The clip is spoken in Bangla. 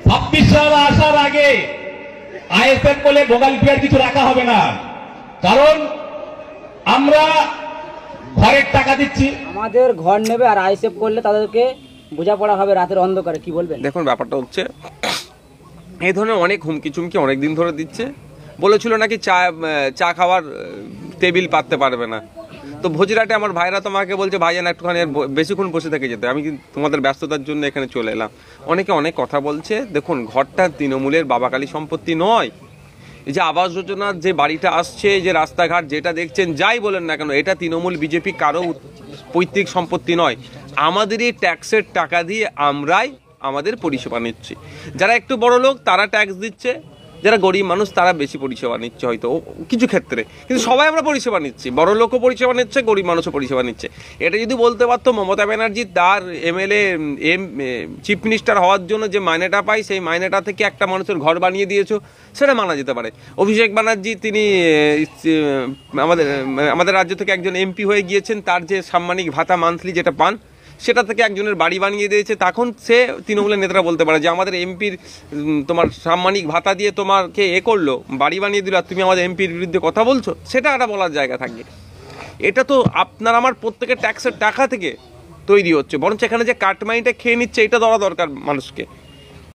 26 সাল আসার আগে আইএসএফ বলে ভোগালিপিয়ার কিছু রাখা হবে না, কারণ আমরা ঘরের টাকা দিচ্ছি। আমাদের ঘর নেবে আর আইএসএফ করলে তাদেরকে বোঝাপড়া হবে রাতের অন্ধকারে, কি বলবেন? দেখুন, ব্যাপারটা হচ্ছে এই ধরনের অনেক হুমকি চুমকি অনেক দিন ধরে দিচ্ছে। বলেছিল নাকি চা খাওয়ার টেবিল পাততে পারবে না। তো ভোজরাটে আমার ভাইরা তোমাকে বলছে ভাইজান একটুখানি বেশিক্ষণ বসে থেকে যেতে, আমি কিন্তু তোমাদের ব্যস্ততার জন্য এখানে চলে এলাম। অনেকে অনেক কথা বলছে। দেখুন, ঘরটা তৃণমূলের বাবাকালী সম্পত্তি নয়। এই যে আবাস যোজনার যে বাড়িটা আসছে, যে রাস্তাঘাট যেটা দেখছেন, যাই বলেন না কেন, এটা তৃণমূল বিজেপি কারো পৈতৃক সম্পত্তি নয়। আমাদের এই ট্যাক্সের টাকা দিয়ে আমরাই আমাদের পরিষেবা নিচ্ছি। যারা একটু বড় লোক তারা ট্যাক্স দিচ্ছে, যারা গরিব মানুষ তারা বেশি পরিষেবা নিচ্ছে হয়তো কিছু ক্ষেত্রে, কিন্তু সবাই আমরা পরিষেবা নিচ্ছি। বড় লোকও পরিষেবা নিচ্ছে, গরিব মানুষও পরিষেবা নিচ্ছে। এটা যদি বলতে পারতো মমতা ব্যানার্জি তার এমএলএ চিফ মিনিস্টার হওয়ার জন্য যে মাইনেটা পায় সেই মাইনেটা থেকে একটা মানুষের ঘর বানিয়ে দিয়েছো, সেটা মানা যেতে পারে। অভিষেক ব্যানার্জি তিনি আমাদের রাজ্য থেকে একজন এমপি হয়ে গিয়েছেন, তার যে সাম্মানিক ভাতা মান্থলি যেটা পান সেটা থেকে একজনের বাড়ি বানিয়ে দিয়েছে। তখন সে তৃণমূলের নেতারা বলতে পারে যে আমাদের এমপির তোমার সাম্মানিক ভাতা দিয়ে তোমাকে করলো, বাড়ি বানিয়ে দিল, আর তুমি আমাদের এমপির বিরুদ্ধে কথা বলছো, সেটা একটা বলার জায়গা থাকে। এটা তো আপনার আমার প্রত্যেকের ট্যাক্সের টাকা থেকে তৈরি হচ্ছে, বরঞ্চ এখানে যে কাটমাইটা খেয়ে নিচ্ছে এটা ধরা দরকার মানুষকে।